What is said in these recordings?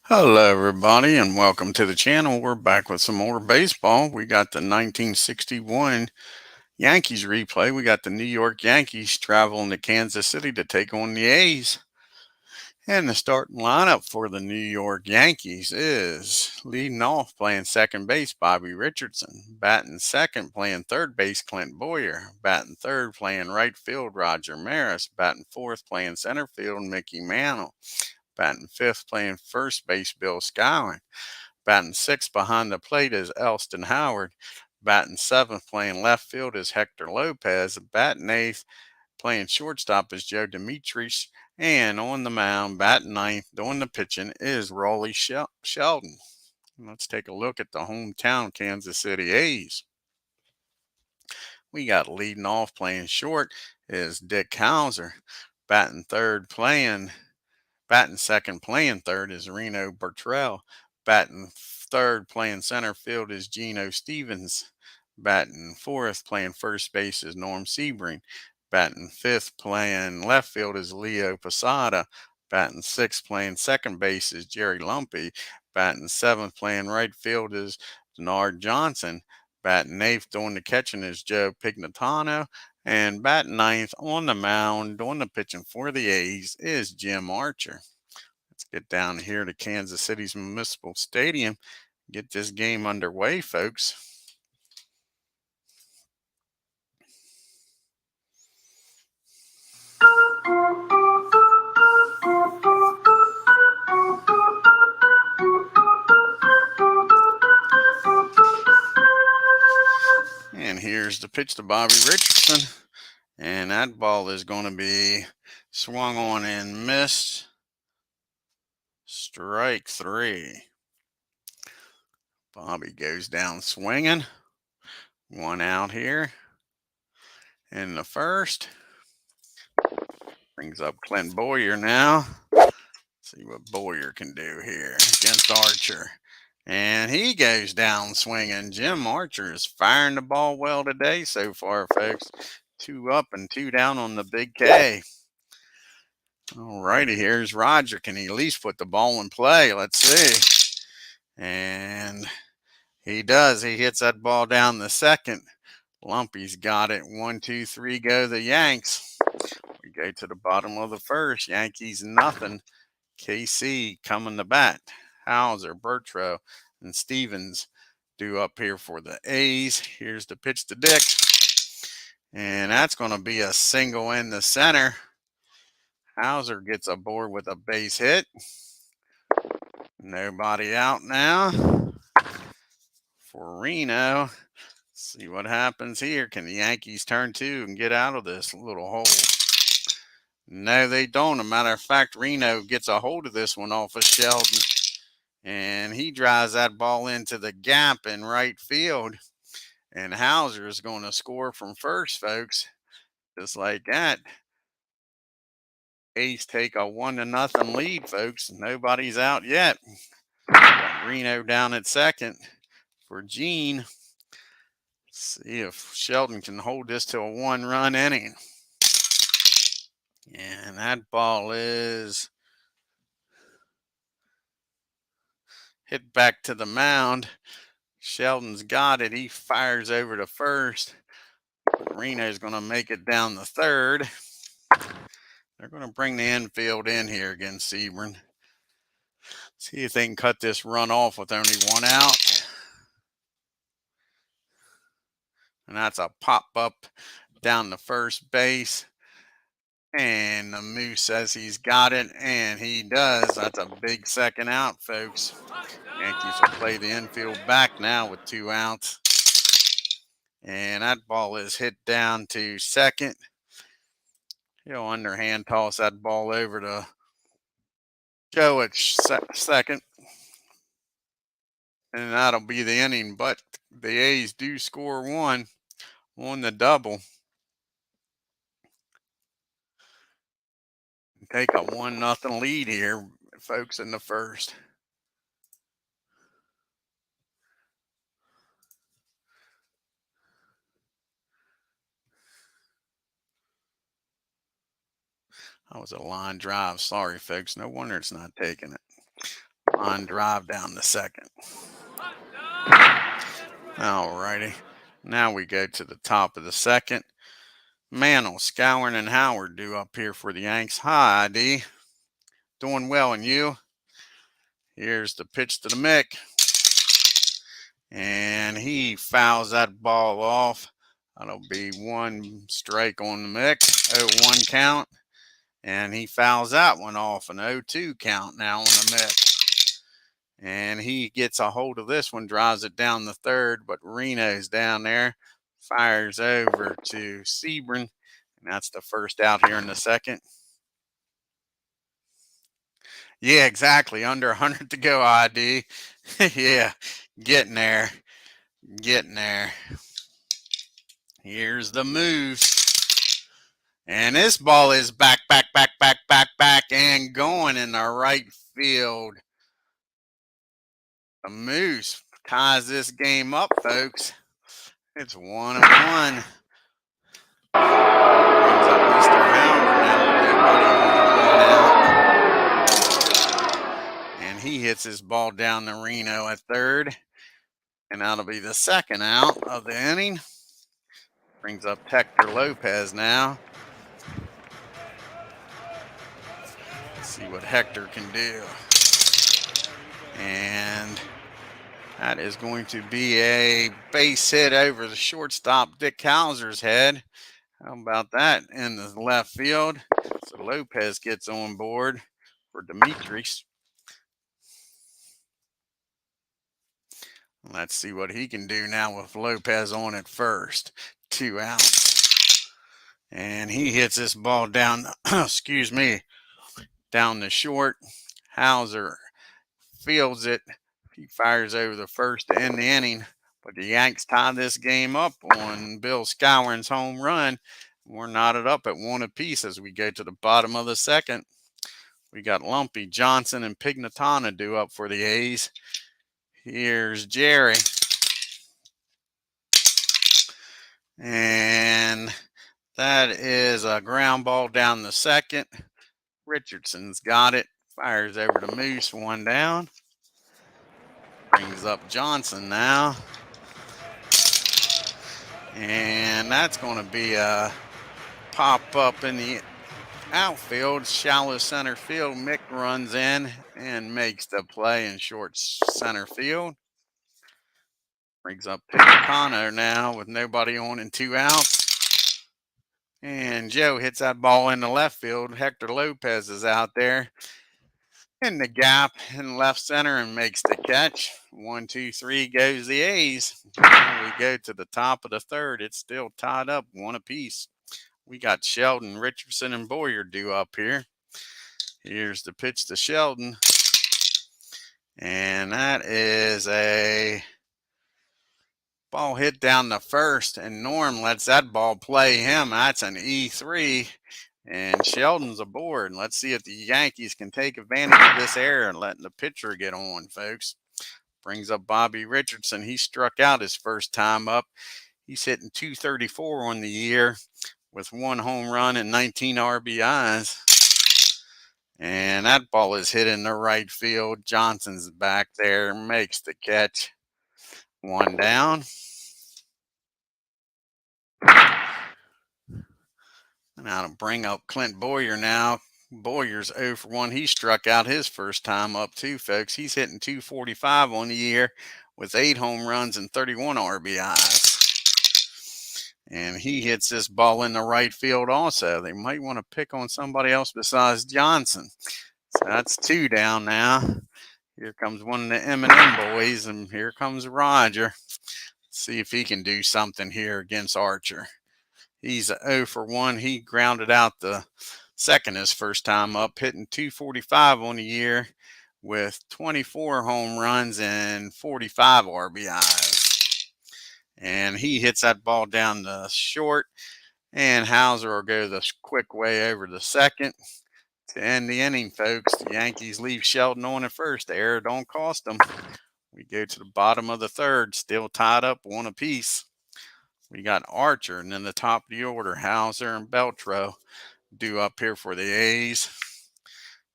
Hello, everybody, and welcome to the channel. We're back with some more baseball. We got the 1961 Yankees replay. We got the New York Yankees traveling to Kansas City to take on the A's. And the starting lineup for the New York Yankees is leading off playing second base, Bobby Richardson. Batting second, playing third base, Clint Boyer. Batting third, playing right field, Roger Maris. Batting fourth, playing center field, Mickey Mantle. Batting fifth, playing first base, Bill Skowron. Batting sixth behind the plate is Elston Howard. Batting seventh, playing left field is Hector Lopez. Batting eighth, playing shortstop is Joe Demetrius. And on the mound, batting ninth, doing the pitching is Rollie Sheldon. Let's take a look at the hometown Kansas City A's. We got leading off playing short is Dick Hauser. Batting third, Batting second, playing third is Reno Bertrell. Batting third, playing center field is Geno Stevens. Batting fourth, playing first base is Norm Sebring. Batting fifth, playing left field is Leo Posada. Batting sixth, playing second base is Jerry Lumpy. Batting seventh, playing right field is Denard Johnson. Batting eighth, doing the catching is Joe Pignatano. And batting ninth on the mound, doing the pitching for the A's is Jim Archer. Let's get down here to Kansas City's Municipal Stadium, get this game underway, folks. And here's the pitch to Bobby Richardson. And that ball is going to be swung on and missed. Strike three. Bobby goes down swinging. One out here in the first. Brings up Clint Boyer now. See what Boyer can do here against Archer. And he goes down swinging. Jim Archer is firing the ball well today so far, folks. 2 up and 2 down on the big K. All righty, here's Roger. Can he at least put the ball in play? Let's see. And he does. He hits that ball down the second. Lumpy's got it. 1, 2, 3, go the Yanks. We go to the bottom of the first. Yankees nothing. KC coming to bat. Hauser, Bertrell, and Stevens due up here for the A's. Here's the pitch to Dick. And that's going to be a single in the center. Hauser gets aboard with a base hit. Nobody out now for Reno. Let's see what happens here. Can the Yankees turn two and get out of this little hole? No, they don't. As a matter of fact, Reno gets a hold of this one off of Sheldon. And he drives that ball into the gap in right field. And Hauser is going to score from first, folks. Just like that. A's take a 1-0 lead, folks. Nobody's out yet. Got Reno down at second for Gene. See if Sheldon can hold this to a 1-run inning. And that ball is hit back to the mound. Sheldon's got it. He fires over to first. Reno's going to make it down the third. They're going to bring the infield in here against Sebring. See if they can cut this run off with only 1 out. And that's a pop up down the first base. And the Moose says he's got it, and he does. That's a big second out, folks. Yankees will play the infield back now with 2 outs. And that ball is hit down to second. He'll underhand toss that ball over to Joe at second. And that'll be the inning. But the A's do score 1 on the double. Take a 1-0 lead here, folks, in the first. That was a line drive. Sorry, folks. No wonder it's not taking it. line drive down the second. Alrighty. Now we go to the top of the second. Mantle, Scourin, and Howard due up here for the Yanks. Hi, ID. Doing well, and you? Here's the pitch to the Mick. And he fouls that ball off. That'll be 1 strike on the Mick. 0-1 count. And he fouls that one off. An 0-2 count now on the Mick. And he gets a hold of this one, drives it down the third, but Reno's down there. Fires over to Sebring. And that's the first out here in the second. Yeah, exactly. Under 100 to go, ID. Yeah, getting there. Getting there. Here's the move. And this ball is back, and going in the right field. The Moose ties this game up, folks. It's 1-1. Brings up Mr. Howard now with nobody on, 1 out. And he hits his ball down to Reno at third. And that'll be the second out of the inning. Brings up Hector Lopez now. Let's see what Hector can do. And that is going to be a base hit over the shortstop Dick Hauser's head. How about that in the left field? So Lopez gets on board for Demetrius. Let's see what he can do now with Lopez on at first. 2 outs. And he hits this ball down, excuse me, down the short. Hauser fields it. He fires over the first to end the inning. But the Yanks tie this game up on Bill Scourin's home run. We're knotted up at 1 apiece as we go to the bottom of the second. We got Lumpy, Johnson, and Pignatana due up for the A's. Here's Jerry. And that is a ground ball down the second. Richardson's got it. Fires over to Moose, 1 down. Brings up Johnson now. And that's going to be a pop up in the outfield, shallow center field. Mick runs in and makes the play in short center field. Brings up Pignatano now with nobody on and 2 outs. And Joe hits that ball in the left field. Hector Lopez is out there in the gap in left center and makes the catch. 1, 2, 3 goes the A's. Now we go to the top of the third. It's still tied up 1 apiece. We got Sheldon, Richardson, and Boyer due up here. Here's the pitch to Sheldon. And that is a ball hit down the first. And Norm lets that ball play him. That's an E3. And Sheldon's aboard. Let's see if the Yankees can take advantage of this error and letting the pitcher get on, folks. Brings up Bobby Richardson. He struck out his first time up. He's hitting .234 on the year with 1 home run and 19 RBIs. And that ball is hit in the right field. Johnson's back there, makes the catch. 1 down. Now to bring up Clint Boyer now. Boyer's 0 for 1. He struck out his first time up too, folks. He's hitting .245 on the year with 8 home runs and 31 RBIs. And he hits this ball in the right field also. They might want to pick on somebody else besides Johnson. So that's 2 down now. Here comes one of the M&M boys, and here comes Roger. Let's see if he can do something here against Archer. He's 0 for 1. He grounded out the second his first time up, hitting .245 on the year with 24 home runs and 45 RBIs. And he hits that ball down the short, and Hauser will go the quick way over the second to end the inning, folks. The Yankees leave Sheldon on at first. The error don't cost them. We go to the bottom of the third, still tied up 1 apiece. We got Archer, and then the top of the order, Hauser and Beltro due up here for the A's.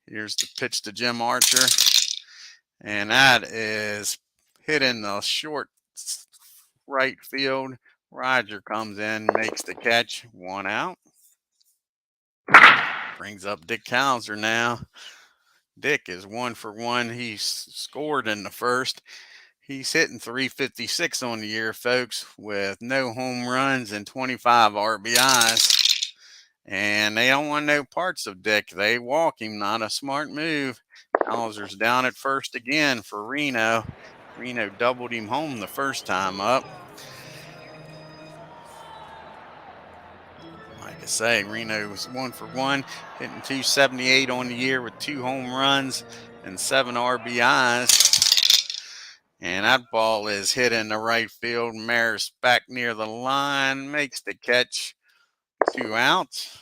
Here's the pitch to Jim Archer. And that is hit in the short right field. Roger comes in, makes the catch, 1 out. Brings up Dick Hauser now. Dick is 1 for 1. He scored in the first. He's hitting 356 on the year, folks, with no home runs and 25 RBIs. And they don't want no parts of Dick. They walk him, not a smart move. Hauser's down at first again for Reno. Reno doubled him home the first time up. Like I say, Reno was 1 for 1, hitting 278 on the year with 2 home runs and 7 RBIs. And that ball is hit in the right field. Maris back near the line, makes the catch, 2 outs.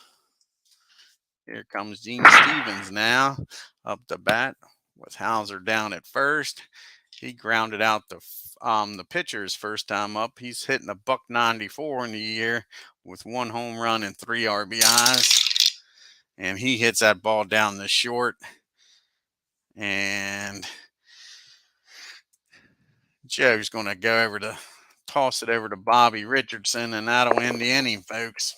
Here comes Gene Stevens now up to bat with Hauser down at first. He grounded out the pitcher's first time up. He's hitting a .194 in the year with 1 home run and 3 RBIs. And he hits that ball down the short. And Joe's going to go over to toss it over to Bobby Richardson, and that'll end the inning, folks.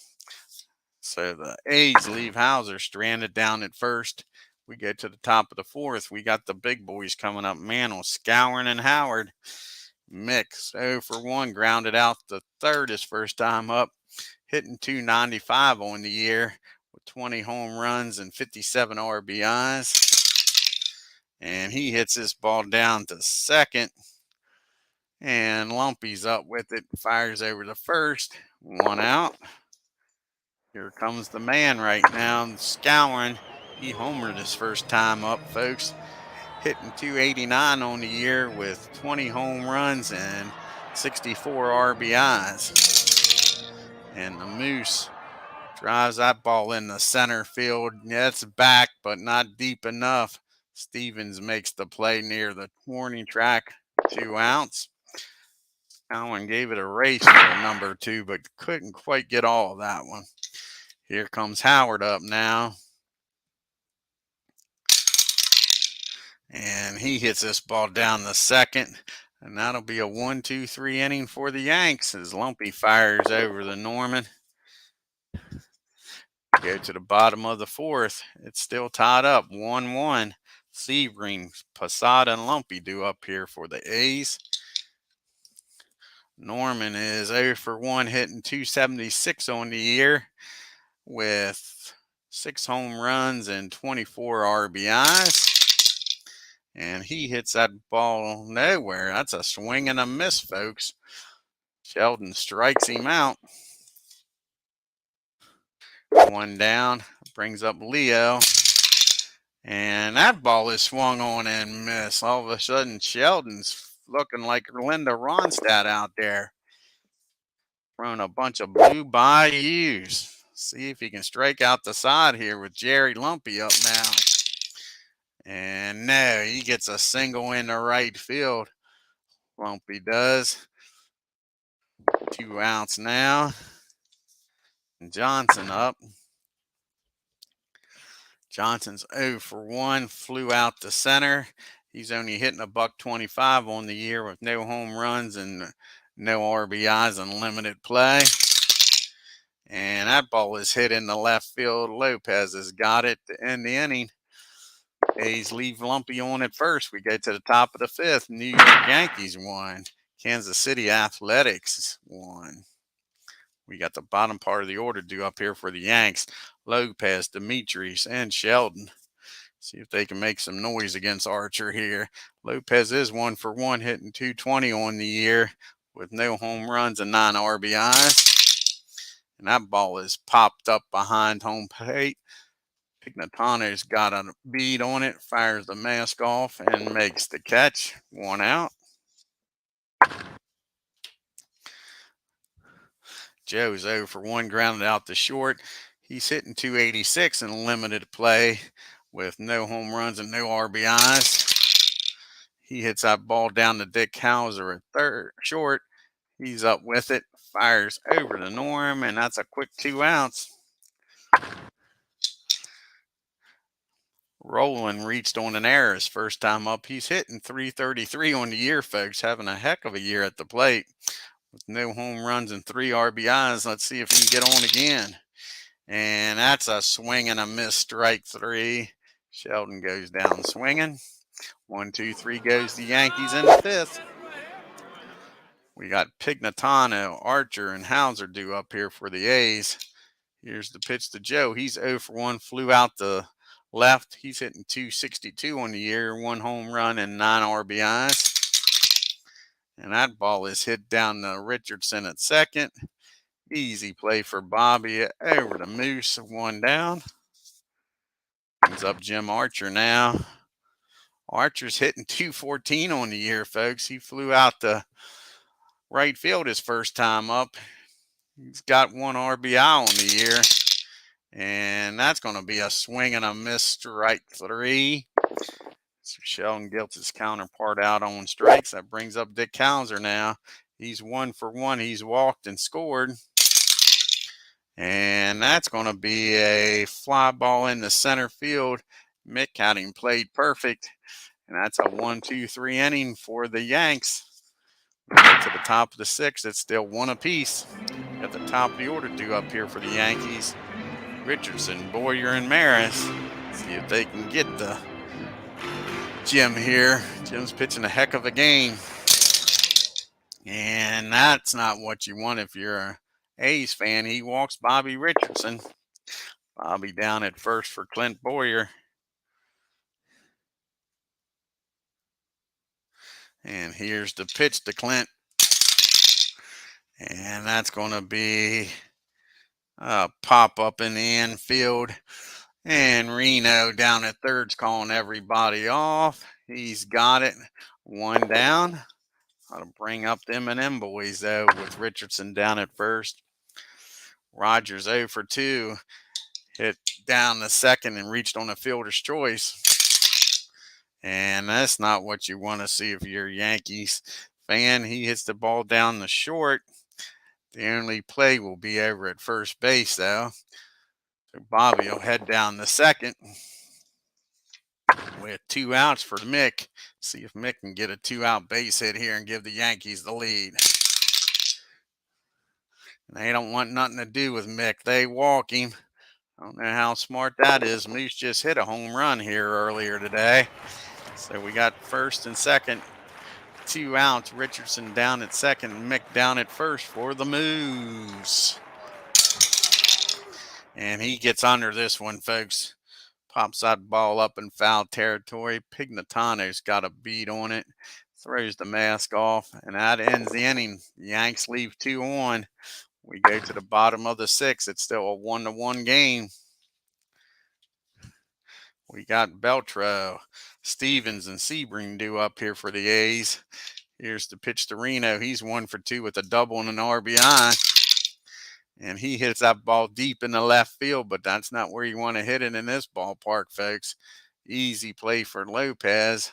So the A's leave Hauser stranded down at first. We go to the top of the 4th. We got the big boys coming up. Mantle, Scourin, and Howard. Mix 0 for 1, grounded out the third his first time up, hitting 295 on the year with 20 home runs and 57 RBIs. And he hits this ball down to second. And Lumpy's up with it, fires over to first, 1 out. Here comes the man right now, Scourin. He homered his first time up, folks. Hitting 289 on the year with 20 home runs and 64 RBIs. And the Moose drives that ball in the center field. Yeah, it's back, but not deep enough. Stevens makes the play near the warning track, 2 outs. Allen gave it a race for number 2, but couldn't quite get all of that one. Here comes Howard up now. And he hits this ball down the second. And that'll be a 1-2-3 inning for the Yanks as Lumpy fires over the Norman. Go to the bottom of the 4th. It's still tied up, 1-1. Sebring, Posada, and Lumpy due up here for the A's. Norman is 0 for 1, hitting 276 on the year with 6 home runs and 24 RBIs. And he hits that ball nowhere. That's a swing and a miss, folks. Sheldon strikes him out. 1 down, brings up Leo. And that ball is swung on and missed. All of a sudden, Sheldon's looking like Linda Ronstadt out there. Throwing a bunch of blue bayous. See if he can strike out the side here with Jerry Lumpy up now. And no, he gets a single in the right field. Lumpy does. 2 outs now. Johnson up. Johnson's 0 for 1, flew out to center. He's only hitting a .125 on the year with no home runs and no RBIs and limited play. And that ball is hit in the left field. Lopez has got it to end the inning. A's leave Lumpy on at first. We go to the top of the 5th. New York Yankees won. Kansas City Athletics won. We got the bottom part of the order due up here for the Yanks. Lopez, Demetrius, and Sheldon. See if they can make some noise against Archer here. Lopez is 1 for 1, hitting 220 on the year with no home runs and 9 RBIs. And that ball is popped up behind home plate. Pignatano's got a bead on it, fires the mask off, and makes the catch. 1 out. Joe's 0 for 1, grounded out to short. He's hitting 286 in limited play with no home runs and no RBIs. He hits that ball down to Dick Hauser at short. He's up with it, fires over to Norm, and that's a quick 2 outs. Roland reached on an error his first time up. He's hitting 333 on the year, folks. Having a heck of a year at the plate with no home runs and 3 RBIs. Let's see if he can get on again. And that's a swing and a miss, strike 3. Sheldon goes down swinging. 1, 2, 3 goes the Yankees in the 5th. We got Pignatano, Archer, and Hauser due up here for the A's. Here's the pitch to Joe. He's 0 for 1, flew out the left. He's hitting 262 on the year, 1 home run and 9 RBIs. And that ball is hit down to Richardson at second. Easy play for Bobby over to Moose, 1 down. Brings up Jim Archer now. Archer's hitting 214 on the year, folks. He flew out the right field his first time up. He's got 1 RBI on the year. And that's going to be a swing and a miss, strike 3. So Sheldon gets his counterpart out on strikes. That brings up Dick Hauser now. He's 1 for 1. He's walked and scored. And that's going to be a fly ball in the center field. Mick had him played perfect. And that's a 1, 2, 3 inning for the Yanks. We get to the top of the 6th. It's still 1 apiece. At the top of the order due up here for the Yankees. Richardson, Boyer, and Maris. See if they can get the Jim here. Jim's pitching a heck of a game. And that's not what you want if you're an A's fan. He walks Bobby Richardson. Bobby down at first for Clint Boyer. And here's the pitch to Clint. And that's going to be a pop up in the infield. And Reno down at third's calling everybody off. He's got it. 1 down. I'll bring up the M&M boys, though, with Richardson down at first. Rogers 0 for 2. Hit down the second and reached on a fielder's choice. And that's not what you want to see if you're a Yankees fan. He hits the ball down the short. The only play will be over at first base, though. So Bobby will head down the second with 2 outs for Mick. See if Mick can get a 2-out base hit here and give the Yankees the lead. And they don't want nothing to do with Mick. They walk him. I don't know how smart that is. Moose just hit a home run here earlier today. So we got first and second. 2 outs. Richardson down at second. Mick down at first for the Moose. And he gets under this one, folks. Pops that ball up in foul territory. Pignatano's got a beat on it. Throws the mask off. And that ends the inning. The Yanks leave 2 on. We go to the bottom of the 6th. It's still a 1-1 game. We got Beltro, Stevens, and Sebring due up here for the A's. Here's the pitch to Reno. He's 1 for 2 with a double and an RBI. And he hits that ball deep in the left field, but that's not where you want to hit it in this ballpark, folks. Easy play for Lopez.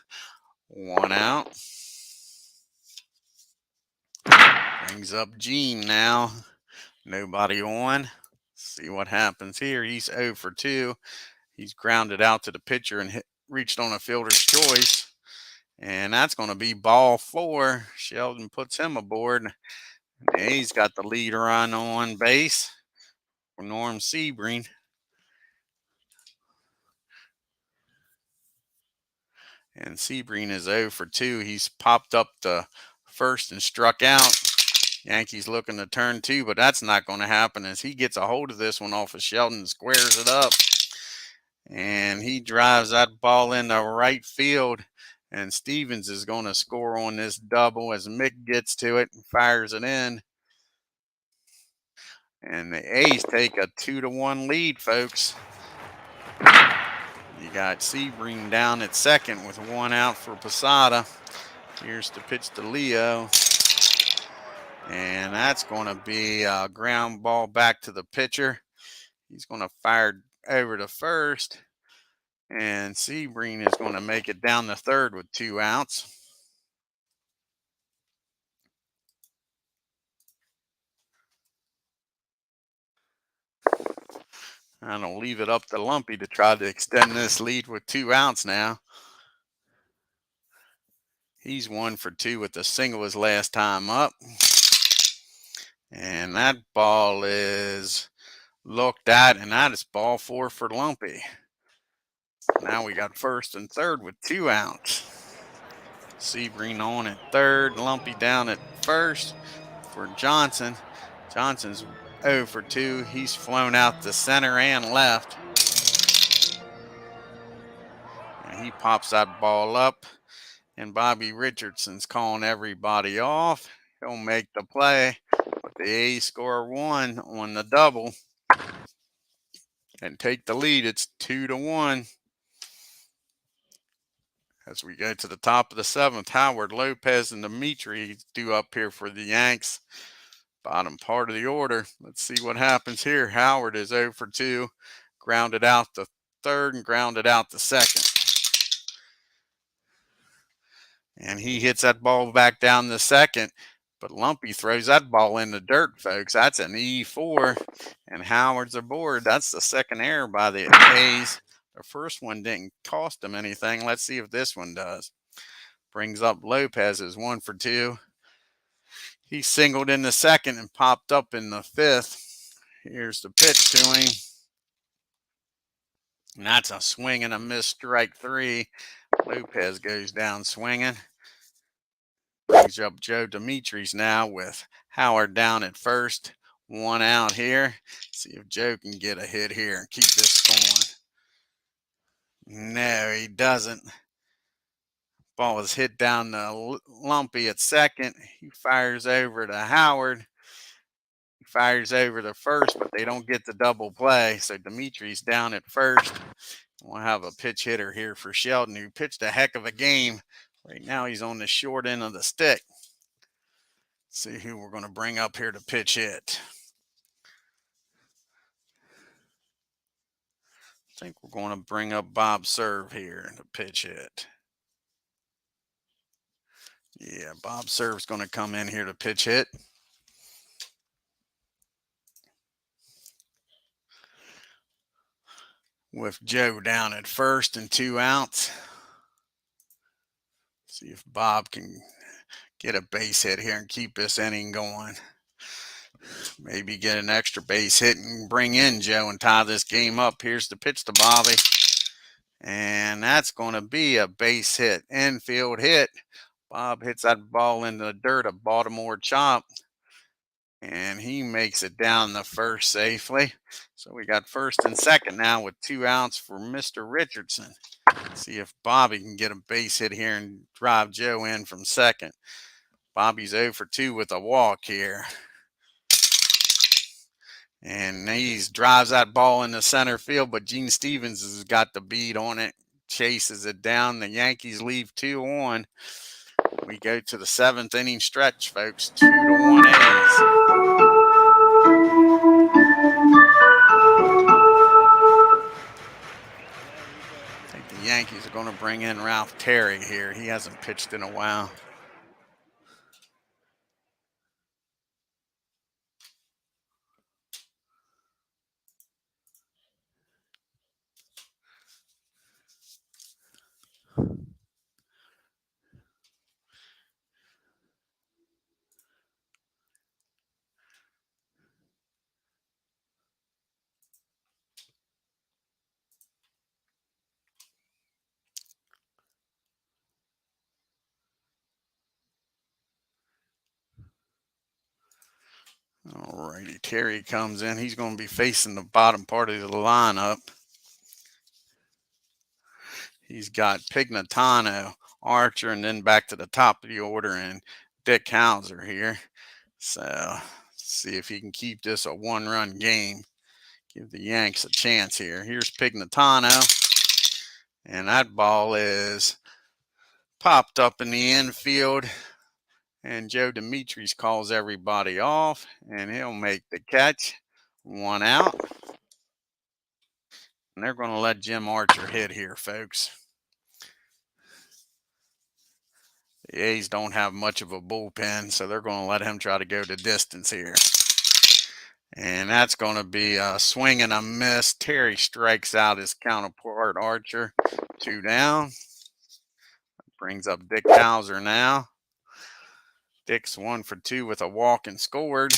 1 out. Brings up Gene now. Nobody on. See what happens here. He's 0 for 2. He's grounded out to the pitcher and reached on a fielder's choice. And that's going to be ball 4. Sheldon puts him aboard. And he's got the lead run on base for Norm Sebring. And Sebring is 0 for 2. He's popped up to first and struck out. Yankees looking to turn 2, but that's not going to happen as he gets a hold of this one off of Sheldon and squares it up. And he drives that ball into right field. And Stevens is going to score on this double as Mick gets to it and fires it in. And the A's take a 2-1 lead, folks. You got Sebring down at second with 1 out for Posada. Here's the pitch to Leo. And that's going to be a ground ball back to the pitcher. He's going to fire over to first. And Sebring is going to make it down the third with 2 outs. And I'll leave it up to Lumpy to try to extend this lead with 2 outs now. He's 1 for 2 with a single his last time up. And that ball is looked at, and that is ball 4 for Lumpy. Now we got first and third with 2 outs. Sebring on at third, Lumpy down at first for Johnson. Johnson's 0 for 2. He's flown out to center and left. And he pops that ball up, and Bobby Richardson's calling everybody off. He'll make the play, but the A's score 1 on the double and take the lead. It's 2-1. As we go to the top of the 7th, Howard, Lopez, and Dimitri due up here for the Yanks. Bottom part of the order. Let's see what happens here. Howard is 0 for 2. Grounded out the third and grounded out the second. And he hits that ball back down the second. But Lumpy throws that ball in the dirt, folks. That's an E4. And Howard's aboard. That's the second error by the A's. The first one didn't cost him anything. Let's see if this one does. Brings up Lopez as 1 for 2. He singled in the second and popped up in the 5th. Here's the pitch to him. And that's a swing and a miss, strike 3. Lopez goes down swinging. Brings up Joe Dimitri's now with Howard down at first. 1 out here. See if Joe can get a hit here and keep this going. No, he doesn't. Ball is hit down to Lumpy at second. He fires over to Howard. He fires over to first, but they don't get the double play. So Dimitri's down at first. We'll have a pitch hitter here for Sheldon, who pitched a heck of a game. Right now he's on the short end of the stick. Let's see who we're going to bring up here to pitch hit. I think we're going to bring up Bob Serve here to pitch hit. Yeah, Bob Serve's going to come in here to pitch hit. With Joe down at first and 2 outs. See if Bob can get a base hit here and keep this inning going. Maybe get an extra base hit and bring in Joe and tie this game up. Here's the pitch to Bobby. And that's going to be a base hit, infield hit. Bob hits that ball into the dirt, a Baltimore chop. And he makes it down the first safely. So we got first and second now with 2 outs for Mr. Richardson. See if Bobby can get a base hit here and drive Joe in from second. Bobby's 0 for 2 with a walk here. And he drives that ball into center field, but Gene Stevens has got the beat on it, chases it down. The Yankees leave 2 on. We go to the 7th inning stretch, folks. 2-1 A's. I think the Yankees are going to bring in Ralph Terry here. He hasn't pitched in a while. All righty, Terry comes in. He's going to be facing the bottom part of the lineup. He's got Pignatano, Archer, and then back to the top of the order, and Dick Hauser here. So see if he can keep this a 1-run game. Give the Yanks a chance here. Here's Pignatano, and that ball is popped up in the infield. And Joe Dimitri's calls everybody off, and he'll make the catch. 1 out. And they're going to let Jim Archer hit here, folks. The A's don't have much of a bullpen, so they're going to let him try to go the distance here. And that's going to be a swing and a miss. Terry strikes out his counterpart Archer. 2 down. Brings up Dick Hauser now. Dick's 1 for 2 with a walk and scored.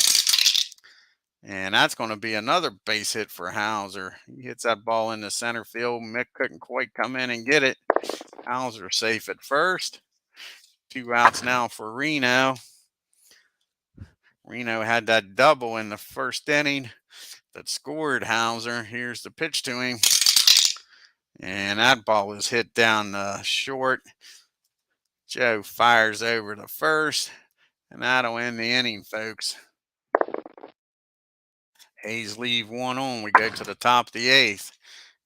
And that's going to be another base hit for Hauser. He hits that ball into center field. Mick couldn't quite come in and get it. Hauser safe at first. 2 outs now for Reno. Reno had that double in the first inning that scored Hauser. Here's the pitch to him. And that ball is hit down the short. Joe fires over to first. And that'll end the inning, folks. A's leave 1 on. We go to the top of the 8th.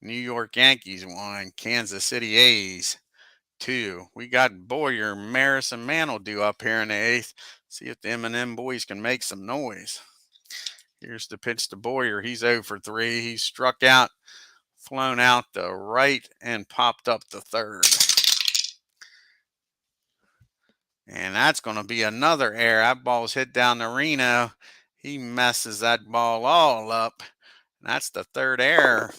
New York Yankees 1. Kansas City A's 2. We got Boyer, Maris, and Mantle due up here in the 8th. See if the M&M boys can make some noise. Here's the pitch to Boyer. He's 0 for 3. He's struck out, flown out the right, and popped up the third. And that's going to be another error. That ball's hit down to Reno. He messes that ball all up. That's the 3rd error.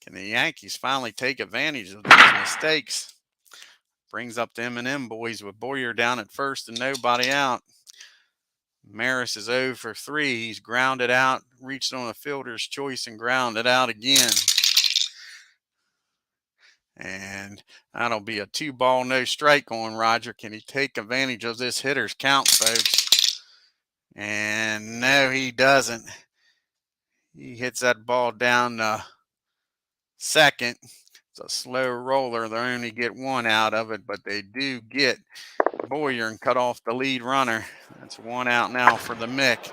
Can the Yankees finally take advantage of these mistakes? Brings up the M&M boys with Boyer down at first and nobody out. Maris is 0 for 3. He's grounded out, reached on a fielder's choice and grounded out again. And that'll be a 2-ball, no strike on Roger. Can he take advantage of this hitter's count, folks? And no, he doesn't. He hits that ball down the second. It's a slow roller. They only get 1 out of it, but they do get Boyer and cut off the lead runner. That's 1 out now for the Mick.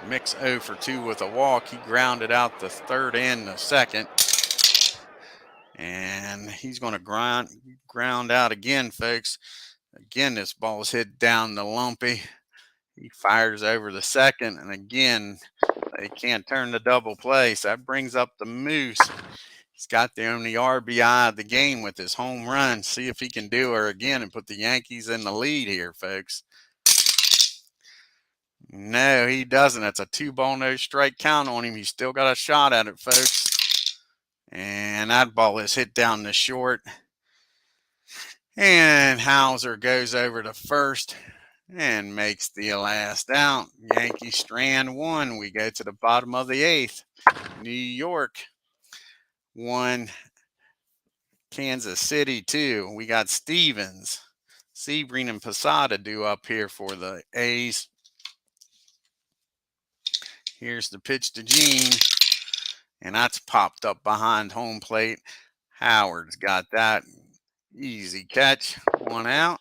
Mick's 0 for 2 with a walk. He grounded out the 3rd and the 2nd. And he's going to ground out again, folks. Again, this ball is hit down the lumpy. He fires over the 2nd, and again, they can't turn the double play. So that brings up the Moose. He's got the only RBI of the game with his home run. See if he can do her again and put the Yankees in the lead here, folks. No, he doesn't. That's a 2-ball, no strike count on him. He's still got a shot at it, folks. And that ball is hit down the short. And Hauser goes over to first and makes the last out. Yankees strand 1. We go to the bottom of the 8th. New York 1. Kansas City 2. We got Stevens, Sebring, and Posada due up here for the A's. Here's the pitch to Gene. And that's popped up behind home plate. Howard's got that. Easy catch. 1 out.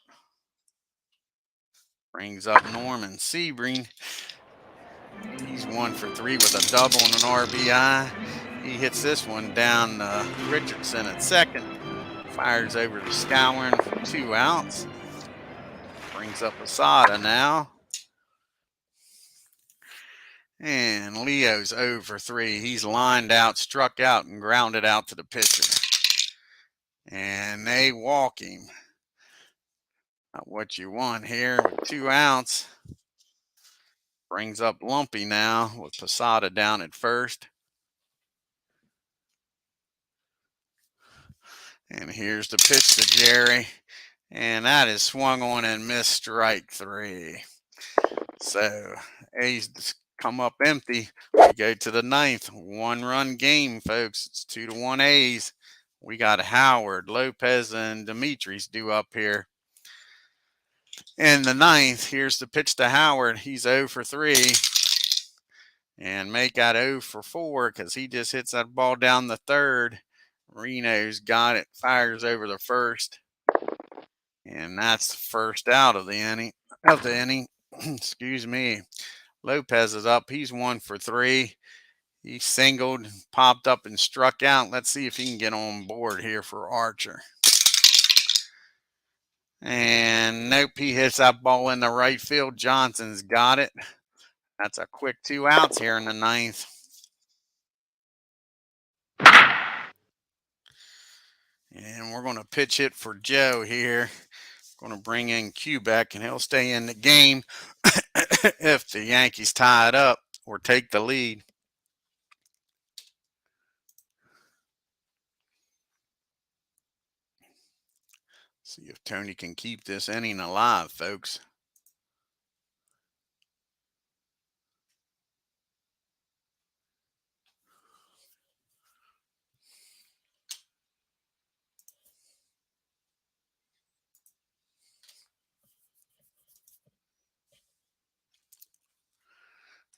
Brings up Norman Sebring. He's 1 for 3 with a double and an RBI. He hits this one down Richardson at second. Fires over to Skowron for 2 outs. Brings up Posada now. And Leo's 0 for 3. He's lined out, struck out, and grounded out to the pitcher. And they walk him. Not what you want here with 2 outs. Brings up Lumpy now with Posada down at first. And here's the pitch to Jerry. And that is swung on and missed, strike 3. So A's come up empty. We go to the 9th. 1-run game, folks. It's 2-1 A's. We got Howard, Lopez, and Dimitri's due up here. In the 9th, here's the pitch to Howard. He's 0 for 3. And make that 0 for 4 because he just hits that ball down the 3rd. Reno's got it, fires over the 1st. And that's the 1st out of the inning. Excuse me. Lopez is up. He's 1 for 3. He singled, popped up, and struck out. Let's see if he can get on board here for Archer. And nope, he hits that ball in the right field. Johnson's got it. That's a quick 2 outs here in the 9th. And we're going to pitch it for Joe here. Going to bring in Quebec, and he'll stay in the game. if the Yankees tie it up or take the lead. See if Tony can keep this inning alive, folks.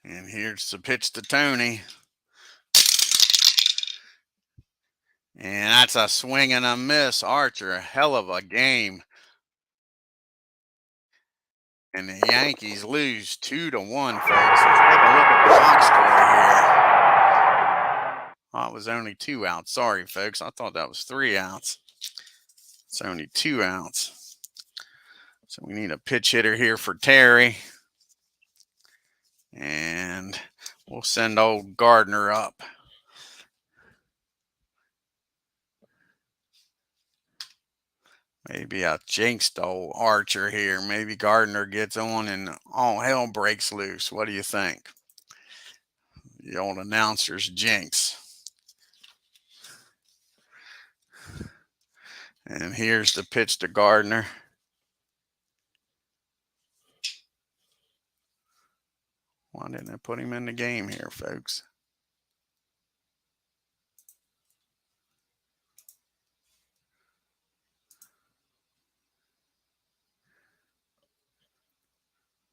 And here's the pitch to Tony. And that's a swing and a miss. Archer, a hell of a game. And the Yankees lose 2-1, folks. Let's take a look at the box score here. Oh, it was only 2 outs. Sorry, folks. I thought that was 3 outs. It's only 2 outs. So we need a pitch hitter here for Terry. And we'll send old Gardner up. Maybe I jinxed old Archer here. Maybe Gardner gets on and all hell breaks loose. What do you think? The old announcer's jinx. And here's the pitch to Gardner. Why didn't I put him in the game here, folks?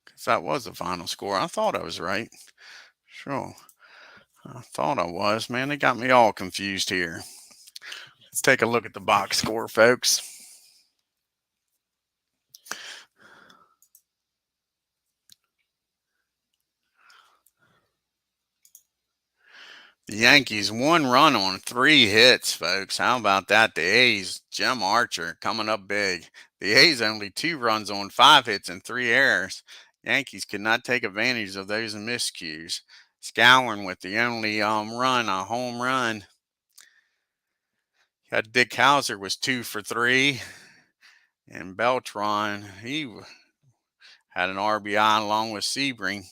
Because that was the final score. I thought I was right. Sure. I thought I was. Man, they got me all confused here. Let's take a look at the box score, folks. The Yankees 1 run on 3 hits, folks. How about that? The A's, Jim Archer coming up big. The A's only 2 runs on 5 hits and 3 errors. Yankees could not take advantage of those miscues. Scouring with the only run, a home run. Had Dick Hauser was 2 for 3. And Beltran, he had an RBI along with Sebring.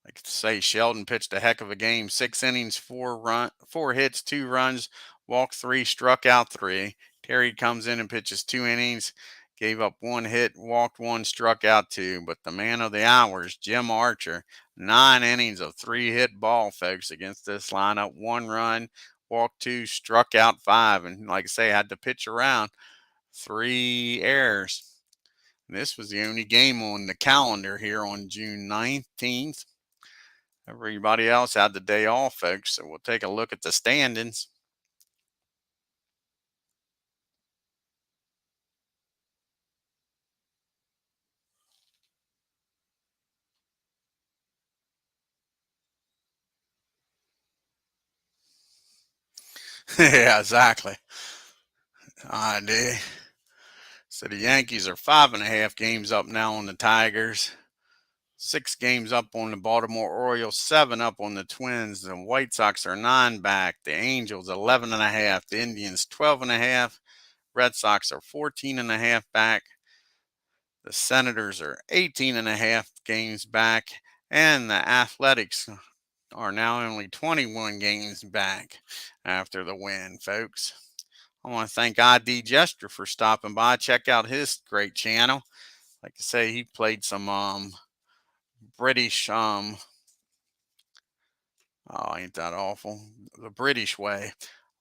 I could say Sheldon pitched a heck of a game. 6 innings, 4 hits, 2 runs, walked 3, struck out 3. Terry comes in and pitches 2 innings, gave up 1 hit, walked 1, struck out 2. But the man of the hour is Jim Archer. 9 innings of 3-hit ball, folks, against this lineup. 1 run, walked 2, struck out 5. And like I say, had to pitch around 3 errors. And this was the only game on the calendar here on June 19th. Everybody else had the day off, folks. So we'll take a look at the standings. Yeah, exactly. I do. So the Yankees are 5.5 games up now on the Tigers. 6 games up on the Baltimore Orioles, 7 up on the Twins. The White Sox are 9 back. The Angels 11.5. The Indians 12.5. Red Sox are 14.5 back. The Senators are 18.5 games back. And the Athletics are now only 21 games back after the win, folks. I want to thank ID Jester for stopping by. Check out his great channel. Like I say, he played some British oh, ain't that awful? The British way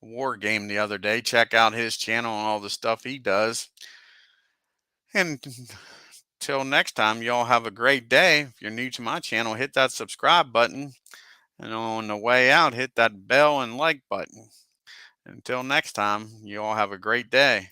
war game the other day. Check out his channel and all the stuff he does. And till next time, y'all have a great day. If you're new to my channel, hit that subscribe button. And on the way out, hit that bell and like button. Until next time, you all have a great day.